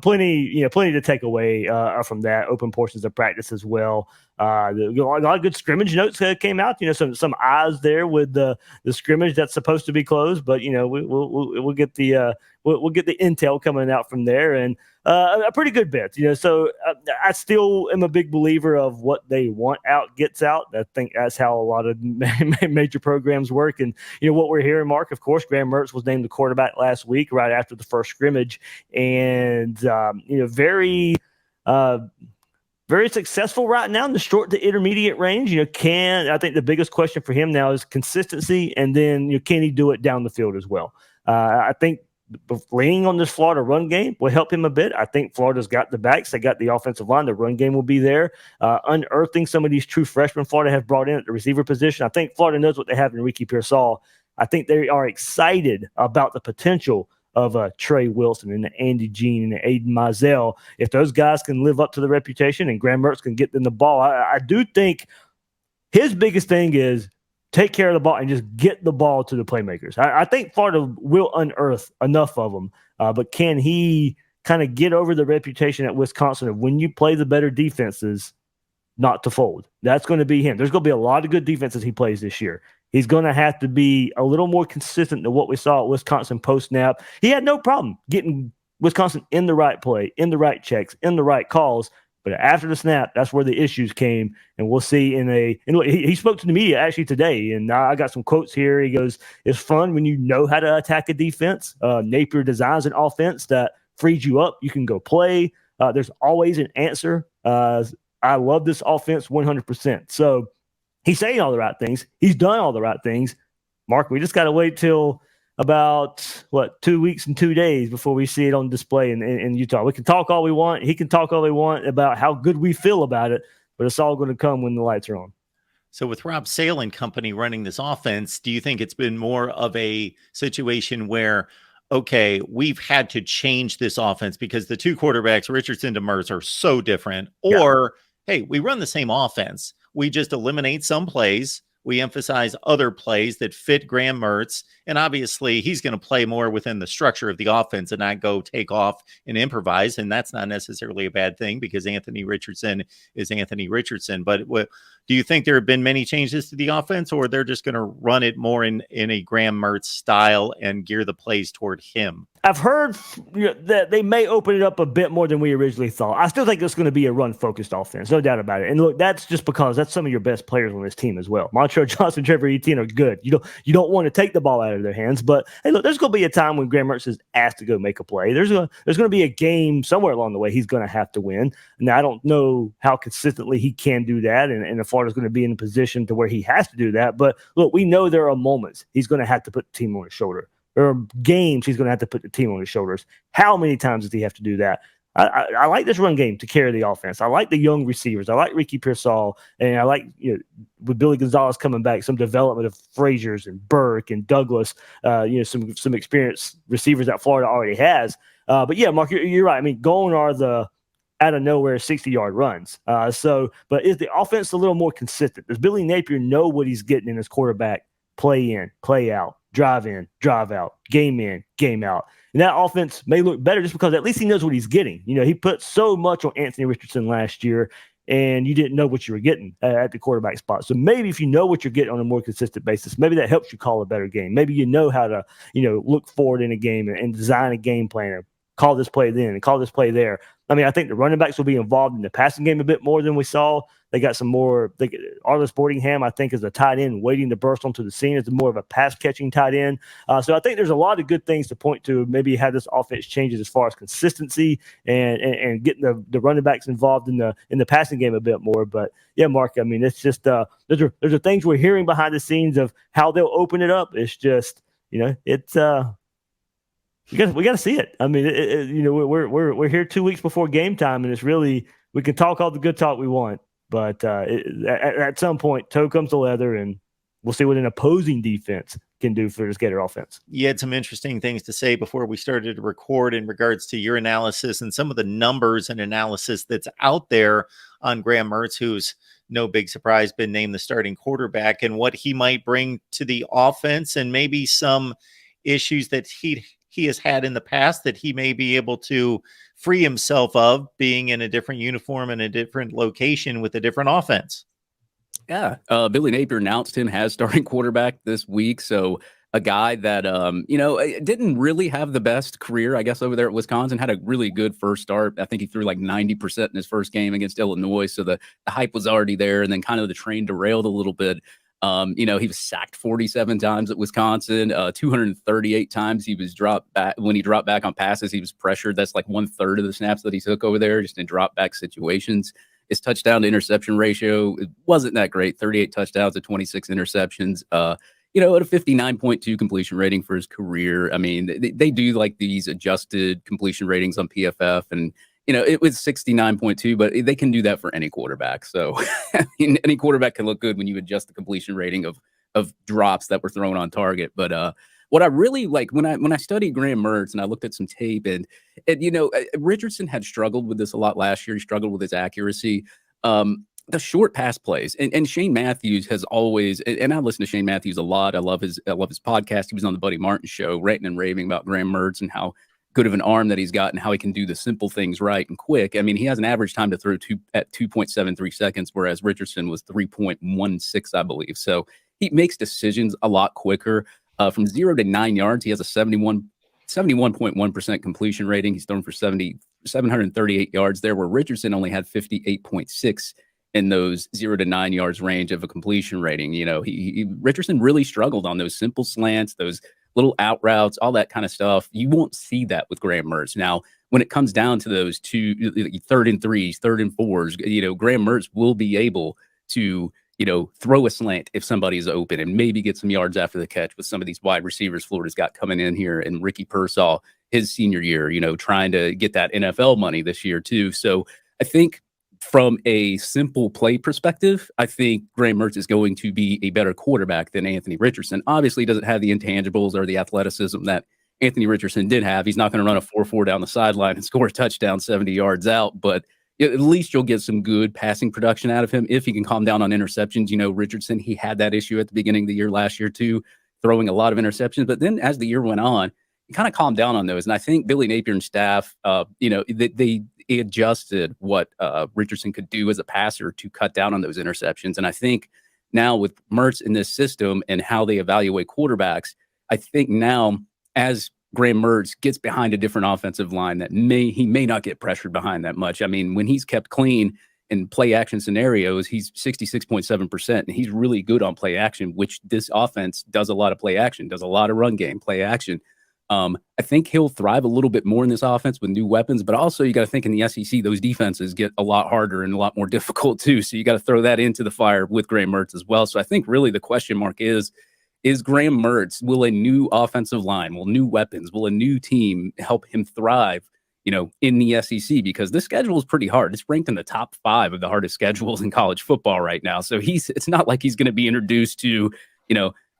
plenty to take away from that. Open portions of practice as well. A lot of good scrimmage notes came out. Some eyes there with the scrimmage that's supposed to be closed, but we'll get the we'll get the intel coming out from there, and a pretty good bit. So I still am a big believer of what they want out gets out. I think that's how a lot of major programs work. And what we're hearing, Mark, of course, Graham Mertz was named the quarterback last week, right after the first scrimmage, and very successful right now in the short to intermediate range. I think the biggest question for him now is consistency, and then can he do it down the field as well? I think leaning on this Florida run game will help him a bit. I think Florida's got the backs. They got the offensive line. The run game will be there. Unearthing some of these true freshmen Florida have brought in at the receiver position. I think Florida knows what they have in Ricky Pearsall. I think they are excited about the potential of Trey Wilson and Andy Jean and Aiden Mizell. If those guys can live up to the reputation and Graham Mertz can get them the ball, I do think his biggest thing is take care of the ball and just get the ball to the playmakers. I think Florida will unearth enough of them, but can he kind of get over the reputation at Wisconsin of when you play the better defenses, not to fold? That's going to be him. There's going to be a lot of good defenses he plays this year. He's going to have to be a little more consistent than what we saw at Wisconsin post-snap. He had no problem getting Wisconsin in the right play, in the right checks, in the right calls. But after the snap, that's where the issues came. And we'll see he spoke to the media actually today, and I got some quotes here. He goes, "It's fun when you know how to attack a defense. Napier designs an offense that frees you up. You can go play. There's always an answer. I love this offense 100%. So he's saying all the right things. He's done all the right things. Mark, we just got to wait till about 2 weeks and 2 days before we see it on display in Utah. We can talk all we want. He can talk all we want about how good we feel about it, but it's all going to come when the lights are on. So with Rob Sale and company running this offense, do you think it's been more of a situation where, okay, we've had to change this offense because the two quarterbacks, Richardson to Mertz, are so different? Or, hey, we run the same offense. We just eliminate some plays. We emphasize other plays that fit Graham Mertz. And obviously, he's going to play more within the structure of the offense and not go take off and improvise. And that's not necessarily a bad thing because Anthony Richardson is Anthony Richardson. But do you think there have been many changes to the offense, or they're just going to run it more in a Graham Mertz style and gear the plays toward him? I've heard that they may open it up a bit more than we originally thought. I still think it's going to be a run-focused offense, no doubt about it. And look, that's just because that's some of your best players on this team as well. Montrell Johnson, Trevor Etienne are good. You don't want to take the ball out of their hands, but hey, look, there's going to be a time when Graham Mertz is asked to go make a play. There's going to be a game somewhere along the way he's going to have to win. Now, I don't know how consistently he can do that, and if Florida's going to be in a position to where he has to do that. But look, we know there are moments he's going to have to put the team on his shoulder. There are games he's going to have to put the team on his shoulders. How many times does he have to do that? I like this run game to carry the offense. I like the young receivers. I like Ricky Pearsall, and I like with Billy Gonzalez coming back, some development of Frazier's and Burke and Douglas. Some experienced receivers that Florida already has. But yeah, Mark, you're right. I mean, gone are the out of nowhere 60-yard runs. But is the offense a little more consistent? Does Billy Napier know what he's getting in his quarterback? Play in, play out. Drive in, drive out, game in, game out. And that offense may look better just because at least he knows what he's getting. He put so much on Anthony Richardson last year, and you didn't know what you were getting at the quarterback spot. So maybe if you know what you're getting on a more consistent basis, maybe that helps you call a better game. Maybe you know how to, look forward in a game and design a game plan or call this play then and call this play there. I mean, I think the running backs will be involved in the passing game a bit more than we saw. They got some more. Arliss Boardingham, I think, is a tight end waiting to burst onto the scene. It's more of a pass-catching tight end. So I think there's a lot of good things to point to. Maybe how this offense changes as far as consistency and getting the running backs involved in the passing game a bit more. But yeah, Mark, I mean, it's just there's are things we're hearing behind the scenes of how they'll open it up. It's just it's. We got to see it. I mean, we're here 2 weeks before game time, and it's really we can talk all the good talk we want, but at some point, toe comes to leather, and we'll see what an opposing defense can do for this Gator offense. You had some interesting things to say before we started to record in regards to your analysis and some of the numbers and analysis that's out there on Graham Mertz, who's no big surprise been named the starting quarterback, and what he might bring to the offense, and maybe some issues that he'd he has had in the past that he may be able to free himself of being in a different uniform in a different location with a different offense? Yeah, Billy Napier announced him as starting quarterback this week. So a guy that, didn't really have the best career, I guess, over there at Wisconsin, had a really good first start. I think he threw like 90% in his first game against Illinois. So the hype was already there. And then kind of the train derailed a little bit. He was sacked 47 times at Wisconsin, 238 times he was dropped back. When he dropped back on passes, he was pressured. That's like 1/3 of the snaps that he took over there, just in drop back situations. His touchdown to interception ratio, it wasn't that great. 38 touchdowns to 26 interceptions. At a 59.2 completion rating for his career. I mean, they do like these adjusted completion ratings on PFF, and it was 69.2, but they can do that for any quarterback. So I mean, any quarterback can look good when you adjust the completion rating of drops that were thrown on target. But what I really like when I studied Graham Mertz and I looked at some tape, and Richardson had struggled with this a lot last year. He struggled with his accuracy. The short pass plays, and Shane Matthews has always, and I listen to Shane Matthews a lot. I love his podcast. He was on the Buddy Martin show, ranting and raving about Graham Mertz and how good of an arm that he's got and how he can do the simple things right and quick. I mean, he has an average time to throw at 2.73 seconds, whereas Richardson was 3.16, I believe. So he makes decisions a lot quicker. From 0 to 9 yards, he has a 71.1% completion rating. He's thrown for 738 yards there, where Richardson only had 58.6 in those 0 to 9 yards range of a completion rating. Richardson really struggled on those simple slants, those little out routes, all that kind of stuff. You won't see that with Graham Mertz. Now, when it comes down to those 3rd and 3s, 3rd and 4s, Graham Mertz will be able to throw a slant if somebody's open and maybe get some yards after the catch with some of these wide receivers Florida's got coming in here, and Ricky Pearsall, his senior year, trying to get that NFL money this year too. So I think from a simple play perspective, I think Graham Mertz is going to be a better quarterback than Anthony Richardson. Obviously, he doesn't have the intangibles or the athleticism that Anthony Richardson did have. He's not going to run a 4.4 down the sideline and score a touchdown 70 yards out, but at least you'll get some good passing production out of him if he can calm down on interceptions. Richardson, he had that issue at the beginning of the year last year too, throwing a lot of interceptions. But then as the year went on, he kind of calmed down on those. And I think Billy Napier and staff, they adjusted what Richardson could do as a passer to cut down on those interceptions. And I think now with Mertz in this system and how they evaluate quarterbacks, I think now as Graham Mertz gets behind a different offensive line that he may not get pressured behind that much. I mean, when he's kept clean in play action scenarios, he's 66.7%, and he's really good on play action, which this offense does a lot of play action, does a lot of run game, play action. I think he'll thrive a little bit more in this offense with new weapons, but also you got to think in the SEC, those defenses get a lot harder and a lot more difficult too. So you got to throw that into the fire with Graham Mertz as well. So I think really the question mark is Graham Mertz, will a new offensive line, will new weapons, will a new team help him thrive, in the SEC? Because this schedule is pretty hard. It's ranked in the top 5 of the hardest schedules in college football right now. So it's not like he's going to be introduced to,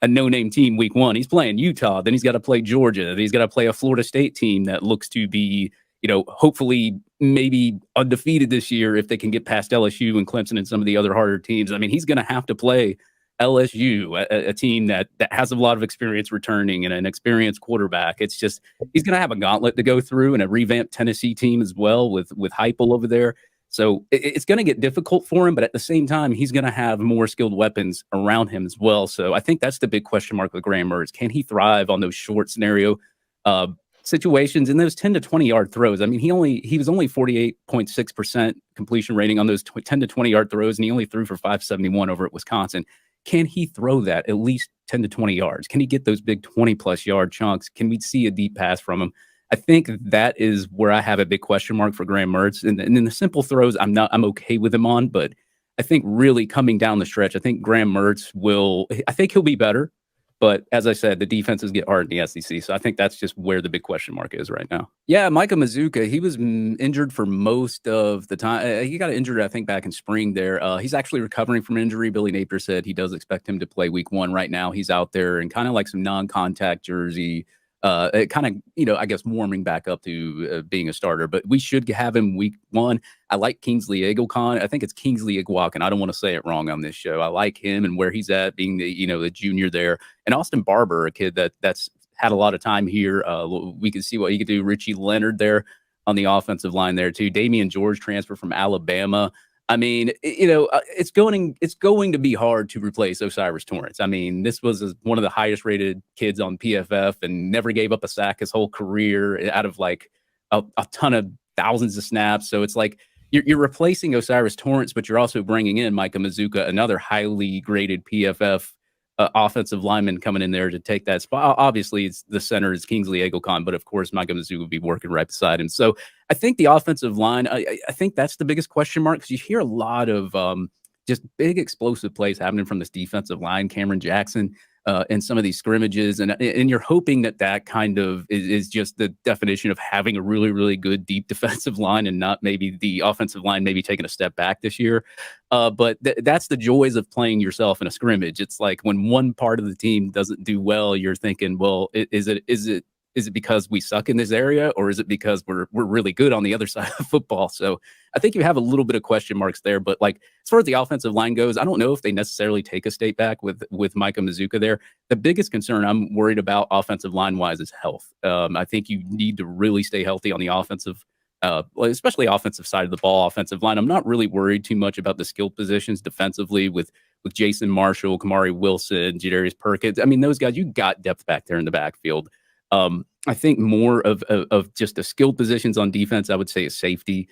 a no-name team week 1. He's playing Utah, then he's got to play Georgia, then he's got to play a Florida State team that looks to be, hopefully maybe undefeated this year if they can get past LSU and Clemson and some of the other harder teams. I mean, he's going to have to play LSU, a team that has a lot of experience returning and an experienced quarterback. It's just, he's going to have a gauntlet to go through, and a revamped Tennessee team as well with Heupel over there. So it's going to get difficult for him, but at the same time, he's going to have more skilled weapons around him as well. So I think that's the big question mark with Graham Mertz. Can he thrive on those short scenario situations and those 10 to 20 yard throws? I mean, he was only 48.6% completion rating on those 10 to 20 yard throws, and he only threw for 571 over at Wisconsin. Can he throw that at least 10 to 20 yards? Can he get those big 20-plus yard chunks? Can we see a deep pass from him? I think that is where I have a big question mark for Graham Mertz. And in the simple throws, I'm okay with him on. But I think really coming down the stretch, I think Graham Mertz I think he'll be better. But as I said, the defenses get hard in the SEC. So I think that's just where the big question mark is right now. Yeah, Micah Mazuka, he was injured for most of the time. He got injured, I think, back in spring there. He's actually recovering from injury. Billy Napier said he does expect him to play week 1 right now. He's out there in kind of like some non-contact jersey, kind of, I guess, warming back up to being a starter. But we should have him week 1. I like Kingsley Eagleton. I think it's Kingsley Iguacan. I don't want to say it wrong on this show. I like him and where he's at, being the junior there. And Austin Barber, a kid that's had a lot of time here. We can see what he could do. Richie Leonard there on the offensive line there too. Damian George transfer from Alabama. I mean, it's going to be hard to replace Osiris Torrance. I mean, this was one of the highest rated kids on PFF and never gave up a sack his whole career out of like a ton of thousands of snaps. So it's like you're replacing Osiris Torrance, but you're also bringing in Micah Mazuka, another highly graded PFF offensive lineman coming in there to take that spot. Obviously, it's the center is Kingsley Eagleton, but of course, Micah Mazuka would be working right beside him. So I think the offensive line, I think that's the biggest question mark, because you hear a lot of just big explosive plays happening from this defensive line, Cameron Jackson, and some of these scrimmages. And you're hoping that kind of is just the definition of having a really, really good deep defensive line and not maybe the offensive line maybe taking a step back this year. But that's the joys of playing yourself in a scrimmage. It's like when one part of the team doesn't do well, you're thinking, well, is it because we suck in this area, or is it because we're really good on the other side of football? So I think you have a little bit of question marks there. But like as far as the offensive line goes, I don't know if they necessarily take a step back with Micah Mazuka there. The biggest concern I'm worried about offensive line wise is health. I think you need to really stay healthy on the offensive, especially offensive side of the ball, offensive line. I'm not really worried too much about the skill positions defensively with Jason Marshall, Kamari Wilson, Jadarius Perkins. I mean, those guys, you got depth back there in the backfield. I think more of just the skill positions on defense, I would say, is safety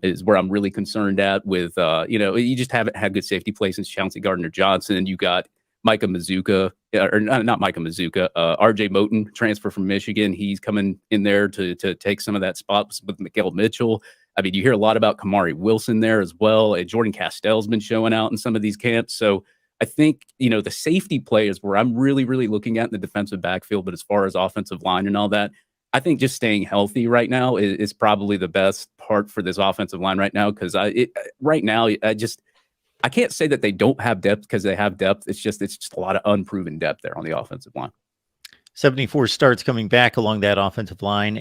is where I'm really concerned at with, you just haven't had good safety play since Chauncey Gardner-Johnson. You got Micah Mazuka, or not Micah Mazuka, RJ Moten, transfer from Michigan. He's coming in there to take some of that spot with Miguel Mitchell. I mean, you hear a lot about Kamari Wilson there as well. And Jordan Castell's been showing out in some of these camps. So I think, the safety play is where I'm really, really looking at in the defensive backfield. But as far as offensive line and all that, I think just staying healthy right now is probably the best part for this offensive line right now. Because right now, I can't say that they don't have depth, because they have depth. It's just a lot of unproven depth there on the offensive line. 74 starts coming back along that offensive line.